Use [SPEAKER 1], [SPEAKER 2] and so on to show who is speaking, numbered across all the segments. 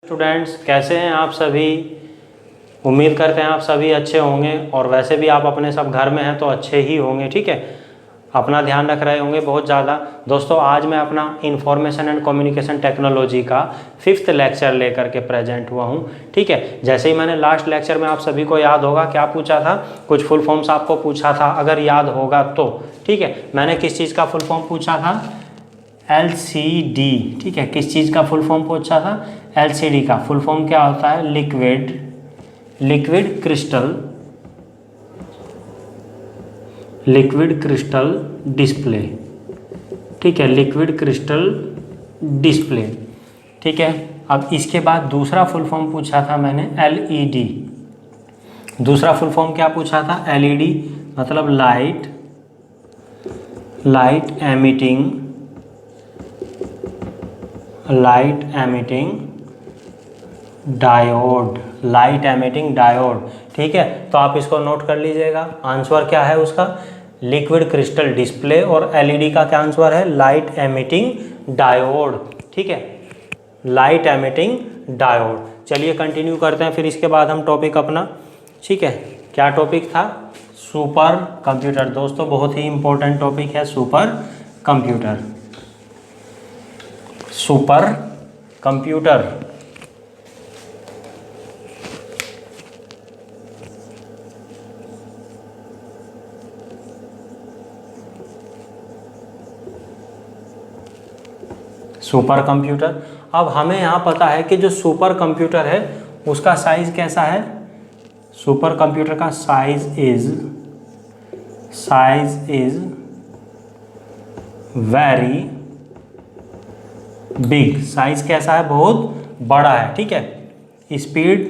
[SPEAKER 1] Students, कैसे हैं आप सभी। उम्मीद करते हैं आप सभी अच्छे होंगे और वैसे भी आप अपने सब घर में हैं तो अच्छे ही होंगे। ठीक है, अपना ध्यान रख रहे होंगे बहुत ज़्यादा। दोस्तों, आज मैं अपना इंफॉर्मेशन एंड कम्युनिकेशन टेक्नोलॉजी का 5th लेक्चर लेकर के प्रेजेंट हुआ हूँ। ठीक है, जैसे ही मैंने लास्ट लेक्चर में आप सभी को याद होगा क्या पूछा था, कुछ फुल फॉर्म्स आपको पूछा था, अगर याद होगा तो। ठीक है, मैंने किस चीज़ का फुल फॉर्म पूछा था? LCD। ठीक है, किस चीज़ का फुल फॉर्म पूछा था? LCD का फुल फॉर्म क्या होता है? Liquid crystal display. ठीक है, लिक्विड क्रिस्टल डिस्प्ले। ठीक है, अब इसके बाद दूसरा फुल फॉर्म पूछा था मैंने LED। दूसरा फुल फॉर्म क्या पूछा था? LED मतलब लाइट एमिटिंग डायोड। ठीक है, तो आप इसको नोट कर लीजिएगा। आंसर क्या है उसका? Liquid crystal display. और LED का क्या आंसर है? Light emitting diode. ठीक है, लाइट एमिटिंग डायोड। चलिए कंटिन्यू करते हैं फिर इसके बाद हम टॉपिक अपना। ठीक है, क्या टॉपिक था? Super computer. दोस्तों, बहुत ही इंपॉर्टेंट टॉपिक है सुपर कंप्यूटर। Super computer. अब हमें यहाँ पता है कि जो सुपर कंप्यूटर है उसका साइज कैसा है? सुपर कंप्यूटर का size is very big. Size कैसा है? बहुत बड़ा है। ठीक है, स्पीड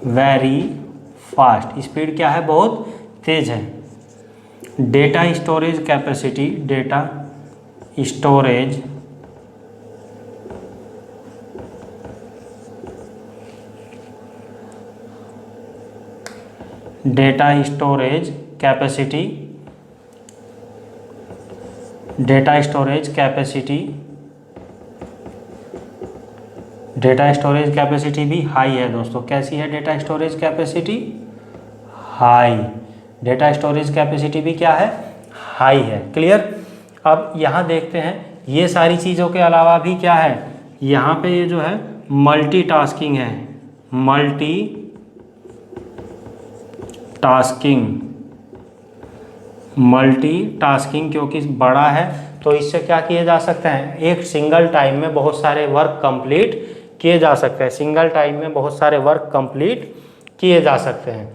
[SPEAKER 1] वेरी फास्ट। स्पीड क्या है? बहुत तेज है। डेटा स्टोरेज कैपेसिटी भी हाई है दोस्तों। कैसी है data storage capacity? High. Data storage capacity भी क्या है? हाई है। क्लियर। अब यहाँ देखते हैं, ये सारी चीज़ों के अलावा भी क्या है यहाँ पे? ये जो है मल्टीटास्किंग है। मल्टीटास्किंग क्योंकि बड़ा है तो इससे क्या किए जा सकते हैं? एक सिंगल टाइम में बहुत सारे वर्क कंप्लीट किए जा सकते हैं।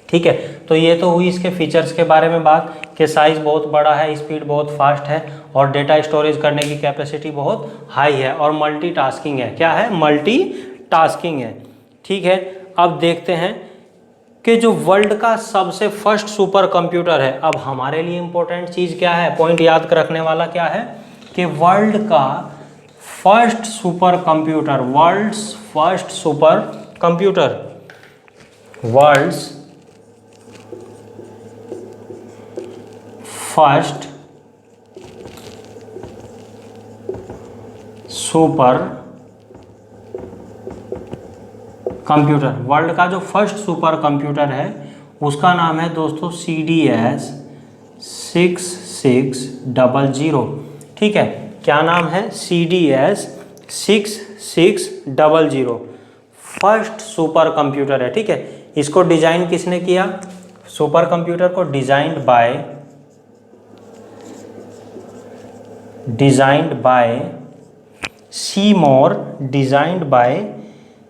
[SPEAKER 1] ठीक है, तो ये तो हुई इसके फीचर्स के बारे में बात कि साइज़ बहुत बड़ा है, स्पीड बहुत फास्ट है और डेटा स्टोरेज करने की कैपेसिटी बहुत हाई है और मल्टीटास्किंग है। क्या है? मल्टीटास्किंग है। ठीक है, अब देखते हैं कि जो वर्ल्ड का सबसे फर्स्ट सुपर कंप्यूटर है। अब हमारे लिए इंपॉर्टेंट चीज़ क्या है? पॉइंट याद रखने वाला क्या है कि वर्ल्ड का first super computer, world's first super computer, world का जो फर्स्ट सुपर कंप्यूटर है उसका नाम है दोस्तों CDS 6600। ठीक है, क्या नाम है? CDS 6600 फर्स्ट सुपर कंप्यूटर है। ठीक है, इसको डिजाइन किसने किया? सुपर कंप्यूटर को designed by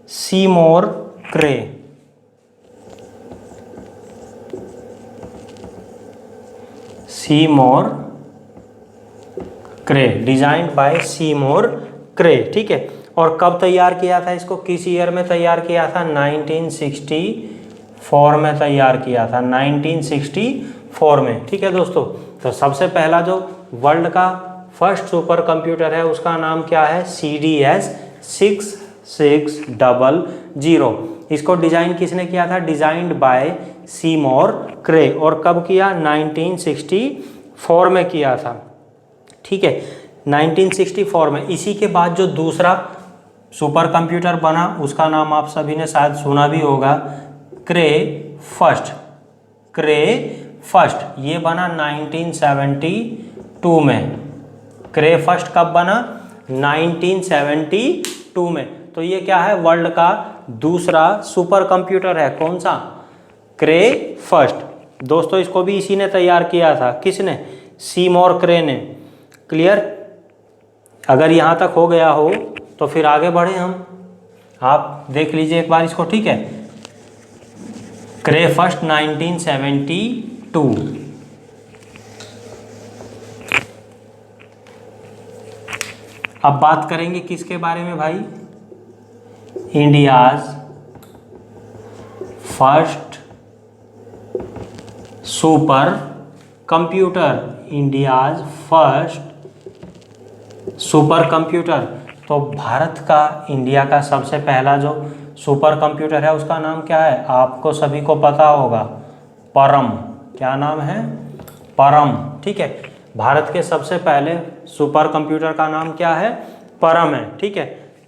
[SPEAKER 1] Seymour Cray. Designed by Seymour Cray. ठीक है, और कब तैयार किया था इसको? किस ईयर में तैयार किया था? 1964 में तैयार किया था, 1964 में। ठीक है दोस्तों, तो सबसे पहला जो वर्ल्ड का फर्स्ट सुपर कंप्यूटर है उसका नाम क्या है? CDS 6600। इसको डिजाइन किसने किया था? डिजाइंड बाय सीमोर क्रे। और कब किया? 1964 में किया था। ठीक है, 1964 में। इसी के बाद जो दूसरा सुपर कंप्यूटर बना उसका नाम आप सभी ने शायद सुना भी होगा, क्रे फर्स्ट। क्रे फर्स्ट ये बना 1972 में। क्रे फर्स्ट कब बना? 1972 में। तो ये क्या है? वर्ल्ड का दूसरा सुपर कंप्यूटर है। कौन सा? क्रे फर्स्ट। दोस्तों इसको भी इसी ने तैयार किया था। किसने? सीमोर क्रे ने। क्लियर? अगर यहाँ तक हो गया हो तो फिर आगे बढ़े हम। आप देख लीजिए एक बार इसको, ठीक है। क्रे फर्स्ट 1972। अब बात करेंगे किसके बारे में भाई? India's first super computer. India's first super computer. तो भारत का, इंडिया का सबसे पहला जो सुपर कंप्यूटर है उसका नाम क्या है? आपको सभी को पता होगा, परम। क्या नाम है? परम। ठीक है, भारत के सबसे पहले सुपर कंप्यूटर का नाम क्या है? परम है। ठीक है,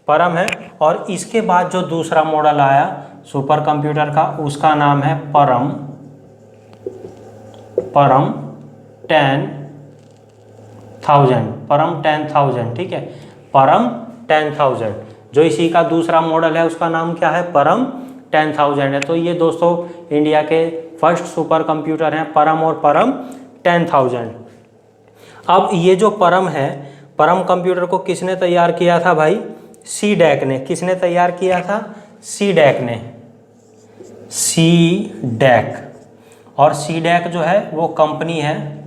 [SPEAKER 1] परम है। और इसके बाद जो दूसरा मॉडल आया सुपर कंप्यूटर का उसका नाम है परम 10,000। परम 10,000। ठीक है, परम 10,000। जो इसी का दूसरा मॉडल है उसका नाम क्या है? परम 10,000 है। तो ये दोस्तों इंडिया के फर्स्ट सुपर कंप्यूटर हैं, परम और परम 10,000। अब ये जो परम है, परम कंप्यूटर को किसने तैयार किया था भाई? सीडैक ने। किसने तैयार किया था? सीडैक ने। सीडैक। और सीडैक जो है वो कंपनी है,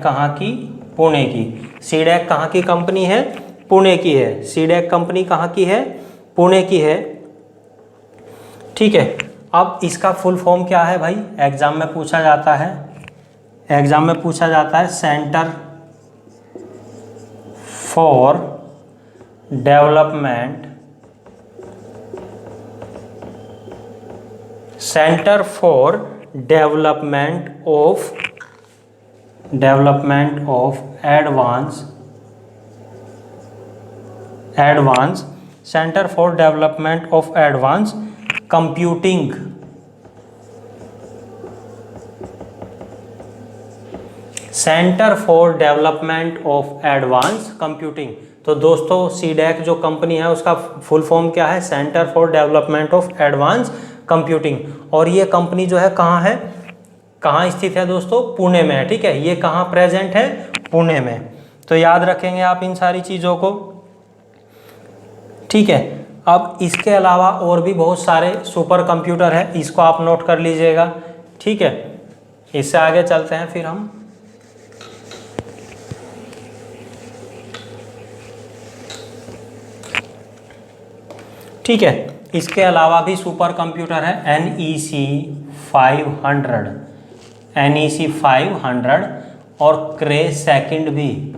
[SPEAKER 1] कहाँ की? पुणे की। सीडैक कहाँ की कंपनी है? पुणे की है। सीडैक कंपनी कहाँ की है? पुणे की है। ठीक है, अब इसका फुल फॉर्म क्या है भाई? एग्जाम में पूछा जाता है। Centre for development of advance centre for development of advance computing. Centre for development of advance computing. तो दोस्तों सीडैक जो कंपनी है उसका फुल फॉर्म क्या है? Centre for development of advance computing. और ये कंपनी जो है कहाँ है? कहाँ स्थित है दोस्तों? पुणे में है। ठीक है, ये कहाँ प्रेजेंट है? पुणे में। तो याद रखेंगे आप इन सारी चीज़ों को। ठीक है, अब इसके अलावा और भी बहुत सारे सुपर कंप्यूटर है, इसको आप नोट कर लीजिएगा। ठीक है, इससे आगे चलते हैं फिर हम। ठीक है, इसके अलावा भी सुपर कंप्यूटर है NEC 500 और क्रे सेकंड भी।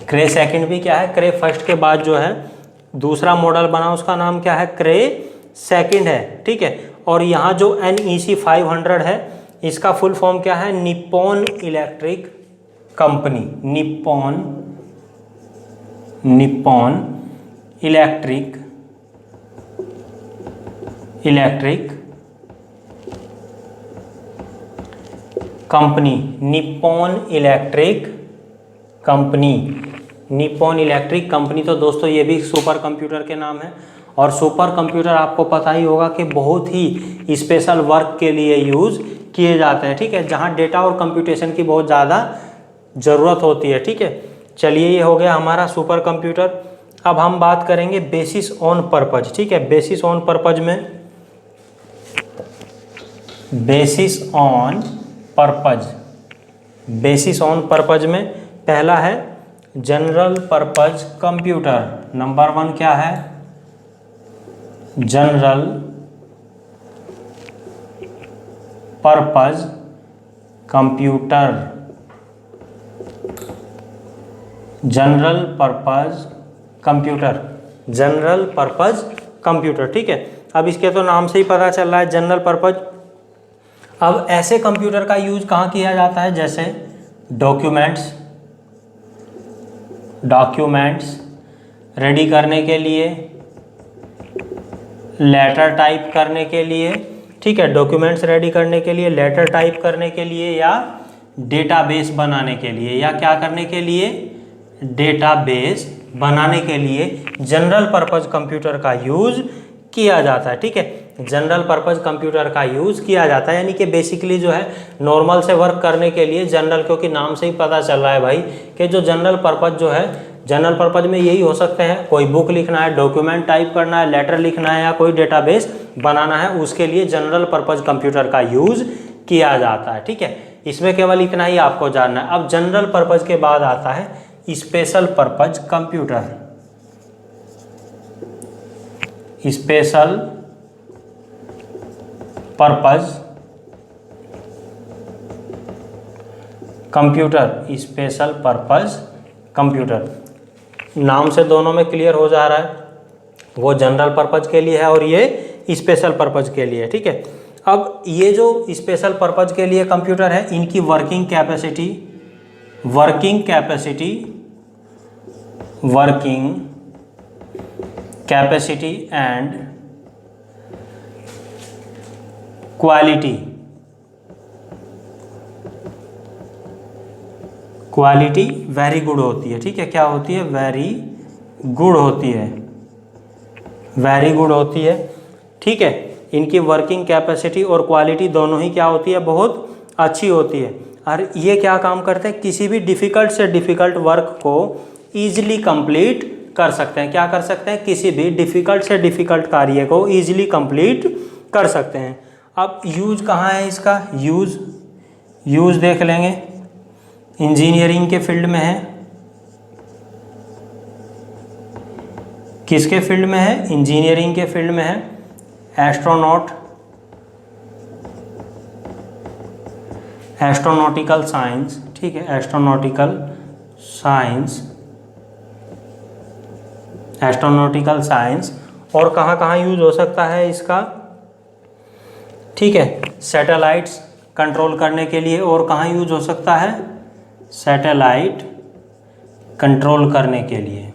[SPEAKER 1] क्रे सेकंड भी क्या है? क्रे फर्स्ट के बाद जो है दूसरा मॉडल बना उसका नाम क्या है? क्रे सेकंड है। ठीक है, और यहाँ जो NEC 500 है इसका फुल फॉर्म क्या है? Nippon electric company. Nippon electric company. Nippon electric company. तो दोस्तों ये भी सुपर कंप्यूटर के नाम है। और सुपर कंप्यूटर आपको पता ही होगा कि बहुत ही स्पेशल वर्क के लिए यूज़ किए जाते हैं। ठीक है, जहाँ डेटा और कंप्यूटेशन की बहुत ज़्यादा ज़रूरत होती है। ठीक है, चलिए ये हो गया हमारा सुपर कंप्यूटर। अब हम बात करेंगे बेसिस ऑन पर्पज। ठीक है, बेसिस ऑन पर्पज में पहला है जनरल पर्पज कंप्यूटर। नंबर 1 क्या है? General purpose computer. General purpose computer. ठीक है, अब इसके तो नाम से ही पता चल रहा है जनरल पर्पज। अब ऐसे कंप्यूटर का यूज कहाँ किया जाता है, जैसे डॉक्यूमेंट्स रेडी करने के लिए, लेटर टाइप करने के लिए, ठीक है, डॉक्यूमेंट्स रेडी करने के लिए, लेटर टाइप करने के लिए, या डेटाबेस बनाने के लिए, या क्या करने के लिए, डेटाबेस बनाने के लिए जनरल पर्पज कंप्यूटर का यूज किया जाता है। ठीक है, जनरल पर्पज कंप्यूटर का यूज किया जाता है, यानी कि बेसिकली जो है नॉर्मल से वर्क करने के लिए जनरल, क्योंकि नाम से ही पता चल रहा है भाई कि जो जनरल पर्पज जो है, जनरल पर्पज में यही हो सकते हैं, कोई बुक लिखना है, डॉक्यूमेंट टाइप करना है, लेटर लिखना है, या कोई डेटाबेस बनाना है, उसके लिए जनरल पर्पज कंप्यूटर का यूज किया जाता है। ठीक है, इसमें केवल इतना ही आपको जानना है। अब जनरल पर्पज के बाद आता है special purpose computer. Special purpose computer, special purpose computer, नाम से दोनों में क्लियर हो जा रहा है, वो जनरल पर्पज के लिए है और ये स्पेशल पर्पज के लिए। ठीक है, अब ये जो स्पेशल पर्पज के लिए कंप्यूटर है, इनकी working capacity and quality very good होती है। ठीक है, क्या होती है, वेरी गुड होती है। ठीक है, इनकी वर्किंग कैपेसिटी और क्वालिटी दोनों ही क्या होती है, बहुत अच्छी होती है। और ये क्या काम करते हैं, किसी भी डिफ़िकल्ट से डिफ़िकल्ट वर्क को ईजिली कंप्लीट कर सकते हैं। क्या कर सकते हैं, किसी भी डिफ़िकल्ट से डिफ़िकल्ट कार्य को ईजिली कंप्लीट कर सकते हैं। अब यूज कहाँ है इसका, यूज देख लेंगे, इंजीनियरिंग के फील्ड में है। किसके फील्ड में है, इंजीनियरिंग के फील्ड में है। एस्ट्रोनॉटिकल साइंस, ठीक है, एस्ट्रोनॉटिकल साइंस। और कहाँ कहाँ यूज हो सकता है इसका, ठीक है, सैटेलाइट्स कंट्रोल करने के लिए। और कहाँ यूज हो सकता है, सैटेलाइट कंट्रोल करने के लिए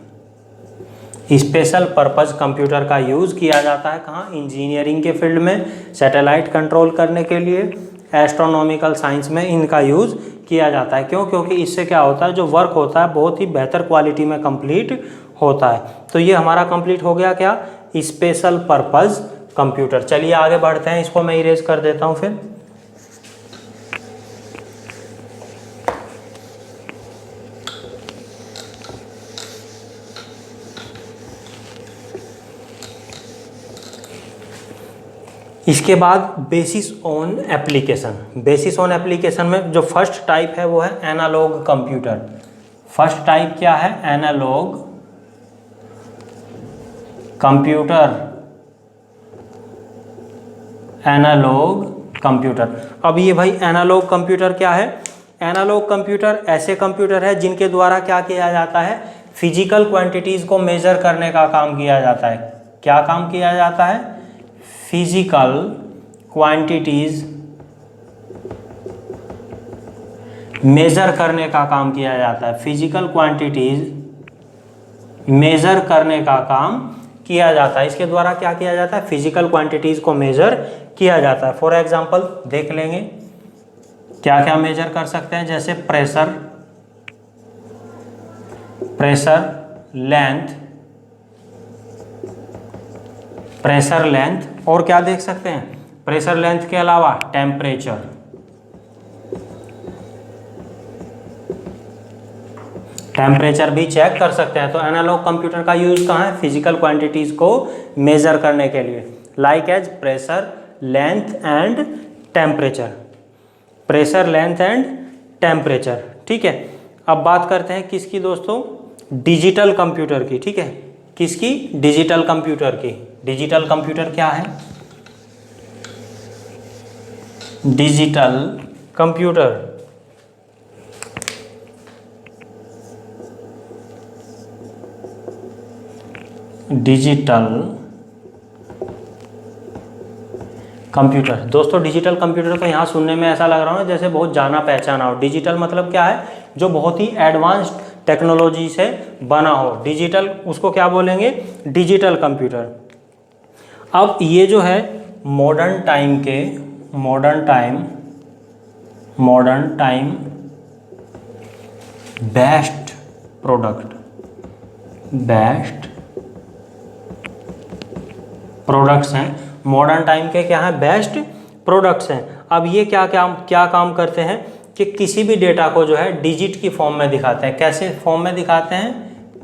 [SPEAKER 1] स्पेशल पर्पज कंप्यूटर का यूज़ किया जाता है। कहाँ, इंजीनियरिंग के फील्ड में सैटेलाइट कंट्रोल करने के लिए, एस्ट्रोनॉमिकल साइंस में इनका यूज़ किया जाता है। क्यों, क्योंकि इससे क्या होता है, जो वर्क होता है बहुत ही बेहतर क्वालिटी में कंप्लीट होता है। तो ये हमारा कंप्लीट हो गया क्या, स्पेशल पर्पज कंप्यूटर। चलिए आगे बढ़ते हैं, इसको मैं इरेज कर देता हूँ फिर। इसके बाद बेसिस ऑन एप्लीकेशन में जो फर्स्ट टाइप है वो है एनालॉग कंप्यूटर। फर्स्ट टाइप क्या है, एनालॉग कंप्यूटर। अब ये भाई एनालॉग कंप्यूटर क्या है, एनालॉग कंप्यूटर ऐसे कंप्यूटर है जिनके द्वारा क्या किया जाता है, फिजिकल क्वांटिटीज को मेजर करने का काम किया जाता है। क्या काम किया जाता है, फिजिकल क्वांटिटीज मेजर करने का काम किया जाता है। फिजिकल क्वांटिटीज मेजर करने का काम किया जाता है। इसके द्वारा क्या किया जाता है, फिजिकल क्वांटिटीज को मेजर किया जाता है। फॉर एग्जांपल देख लेंगे क्या क्या मेजर कर सकते हैं, जैसे प्रेशर लेंथ, और क्या देख सकते हैं, प्रेशर लेंथ के अलावा टेम्परेचर भी चेक कर सकते हैं। तो एनालॉग कंप्यूटर का यूज कहाँ है, फिजिकल क्वांटिटीज को मेजर करने के लिए, like as pressure length and temperature. ठीक है, अब बात करते हैं किसकी दोस्तों, डिजिटल कंप्यूटर की। ठीक है, किसकी, डिजिटल कंप्यूटर की। डिजिटल कंप्यूटर क्या है, डिजिटल कंप्यूटर कंप्यूटर। दोस्तों डिजिटल कंप्यूटर तो यहाँ सुनने में ऐसा लग रहा है जैसे बहुत जाना पहचाना हो। डिजिटल मतलब क्या है, जो बहुत ही एडवांस्ड टेक्नोलॉजी से बना हो, डिजिटल उसको क्या बोलेंगे, डिजिटल कंप्यूटर। अब ये जो है मॉडर्न टाइम बेस्ट प्रोडक्ट्स हैं, मॉडर्न टाइम के क्या हैं, बेस्ट प्रोडक्ट्स हैं। अब ये क्या काम करते हैं कि किसी भी डेटा को जो है डिजिट की फॉर्म में दिखाते हैं। कैसे फॉर्म में दिखाते हैं,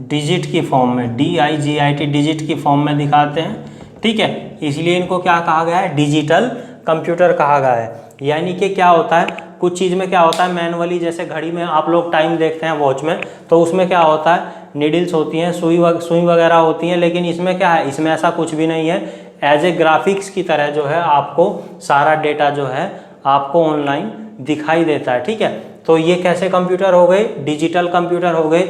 [SPEAKER 1] डिजिट की फॉर्म में, DIGIT डिजिट की फॉर्म में दिखाते हैं, ठीक है। इसलिए इनको क्या कहा गया है, डिजिटल कंप्यूटर कहा गया है। यानी कि क्या होता है, कुछ चीज़ में क्या होता है मैनुअली, जैसे घड़ी में आप लोग टाइम देखते हैं वॉच में, तो उसमें क्या होता है, नीडल्स होती हैं, सुई वगैरह होती हैं, लेकिन इसमें क्या है, इसमें ऐसा कुछ भी नहीं है। एज ए ग्राफिक्स की तरह जो है आपको सारा डेटा जो है आपको ऑनलाइन दिखाई देता है, ठीक है। तो ये कैसे कंप्यूटर हो गए, डिजिटल कंप्यूटर हो गए।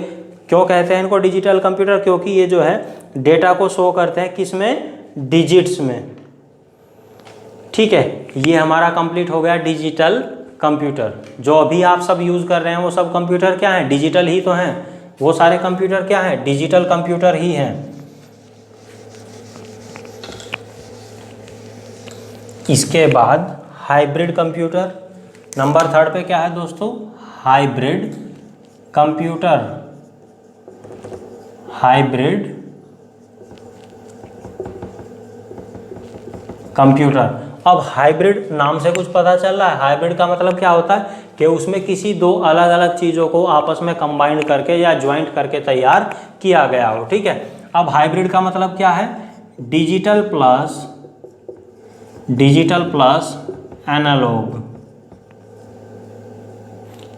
[SPEAKER 1] क्यों कहते हैं इनको डिजिटल कंप्यूटर, क्योंकि ये जो है डेटा को शो करते हैं किसमें, डिजिट्स में, ठीक है। ये हमारा कंप्लीट हो गया डिजिटल कंप्यूटर। जो अभी आप सब यूज़ कर रहे हैं वो सब कंप्यूटर क्या हैं, डिजिटल ही तो हैं। वो सारे कंप्यूटर क्या हैं, डिजिटल कंप्यूटर ही हैं। इसके बाद हाइब्रिड कंप्यूटर, नंबर 3 पे क्या है दोस्तों, हाइब्रिड कंप्यूटर। अब हाइब्रिड नाम से कुछ पता चल रहा है, हाइब्रिड का मतलब क्या होता है कि उसमें किसी दो अलग अलग चीज़ों को आपस में कंबाइन करके या ज्वाइंट करके तैयार किया गया हो, ठीक है। अब हाइब्रिड का मतलब क्या है, digital plus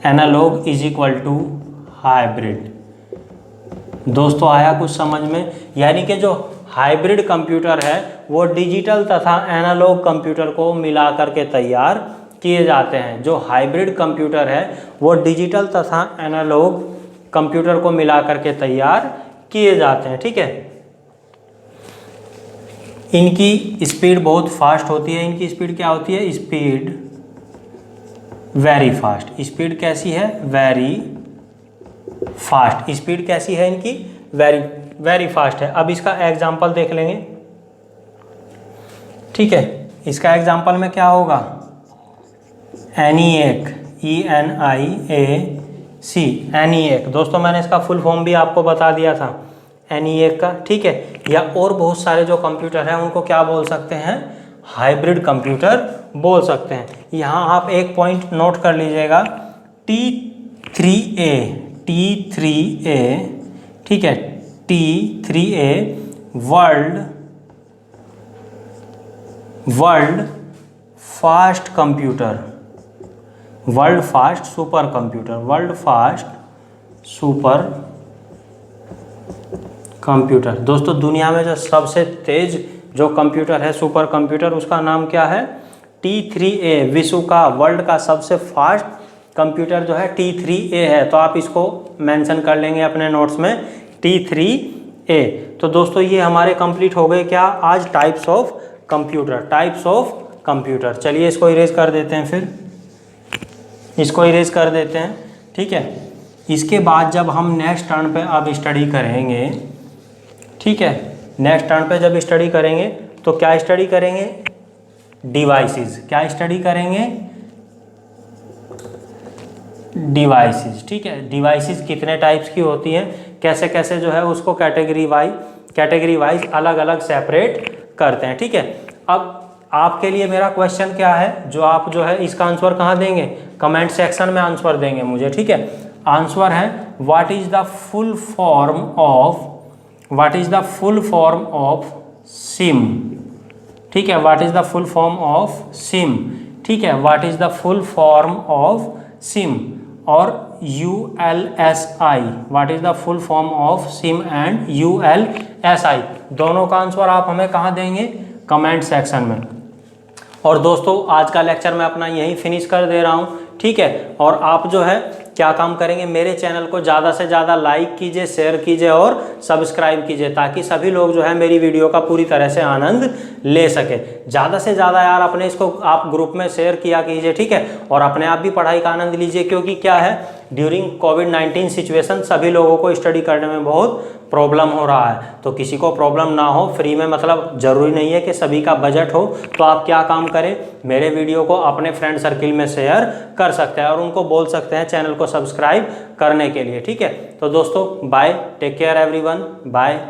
[SPEAKER 1] analogue is equal to hybrid. दोस्तों आया कुछ समझ में, यानी कि जो हाइब्रिड कंप्यूटर है वो डिजिटल तथा एनालॉग कंप्यूटर को मिला करके तैयार किए जाते हैं। जो हाइब्रिड कंप्यूटर है वो डिजिटल तथा एनालॉग कंप्यूटर को मिला करके तैयार किए जाते हैं, ठीक है। इनकी स्पीड बहुत फास्ट होती है। इनकी स्पीड क्या होती है, स्पीड वेरी फास्ट। स्पीड कैसी है, वेरी फास्ट। स्पीड कैसी है इनकी, वेरी फास्ट है। अब इसका एग्जांपल देख लेंगे, ठीक है। इसका एग्जांपल में क्या होगा, ENIAC, ENIAC, ENIAC। दोस्तों मैंने इसका फुल फॉर्म भी आपको बता दिया था ENIAC का, ठीक है। या और बहुत सारे जो कंप्यूटर हैं उनको क्या बोल सकते हैं, हाइब्रिड कंप्यूटर बोल सकते हैं। यहाँ आप एक पॉइंट नोट कर लीजिएगा, T3A, ठीक है, T3A world fast computer, world fast super computer. दोस्तों दुनिया में जो सबसे तेज जो कंप्यूटर है, सुपर कंप्यूटर, उसका नाम क्या है, T3A। विश्व का, वर्ल्ड का सबसे फास्ट कंप्यूटर जो है T3A है। तो आप इसको मेंशन कर लेंगे अपने नोट्स में, T3A। तो दोस्तों ये हमारे कंप्लीट हो गए क्या आज, टाइप्स ऑफ कंप्यूटर। चलिए इसको इरेज कर देते हैं, फिर इसको इरेज कर देते हैं, ठीक है। इसके बाद जब हम नेक्स्ट टर्न पे अब स्टडी करेंगे, ठीक है, नेक्स्ट टर्न पे जब स्टडी करेंगे तो क्या स्टडी करेंगे, डिवाइसेस। क्या स्टडी करेंगे, डिवाइसेस, ठीक है। डिवाइसेस कितने टाइप्स की होती हैं, कैसे कैसे जो है उसको कैटेगरी वाइज अलग अलग सेपरेट करते हैं, ठीक है। अब आपके लिए मेरा क्वेश्चन क्या है, जो आप जो है इसका आंसर कहाँ देंगे, कमेंट सेक्शन में आंसर देंगे मुझे, ठीक है। आंसर है what is the full form of SIM, ठीक है। What is the full form of SIM, ठीक है। What is the full form of SIM और ULSI, what is the full form of SIM and ULSI। दोनों का answer आप हमें कहाँ देंगे, कमेंट सेक्शन में। और दोस्तों आज का लेक्चर मैं अपना यहीं फिनिश कर दे रहा हूँ, ठीक है। और आप जो है क्या काम करेंगे, मेरे चैनल को ज़्यादा से ज़्यादा लाइक कीजिए, शेयर कीजिए और सब्सक्राइब कीजिए, ताकि सभी लोग जो है मेरी वीडियो का पूरी तरह से आनंद ले सके। ज़्यादा से ज़्यादा यार अपने इसको आप ग्रुप में शेयर किया कीजिए, ठीक है। और अपने आप भी पढ़ाई का आनंद लीजिए, क्योंकि क्या है, ड्यूरिंग कोविड-19 सिचुएशन सभी लोगों को स्टडी करने में बहुत प्रॉब्लम हो रहा है। तो किसी को प्रॉब्लम ना हो, फ्री में, मतलब ज़रूरी नहीं है कि सभी का बजट हो, तो आप क्या काम करें, मेरे वीडियो को अपने फ्रेंड सर्किल में शेयर कर सकते हैं और उनको बोल सकते हैं चैनल को सब्सक्राइब करने के लिए, ठीक है। तो दोस्तों bye, take care everyone, bye.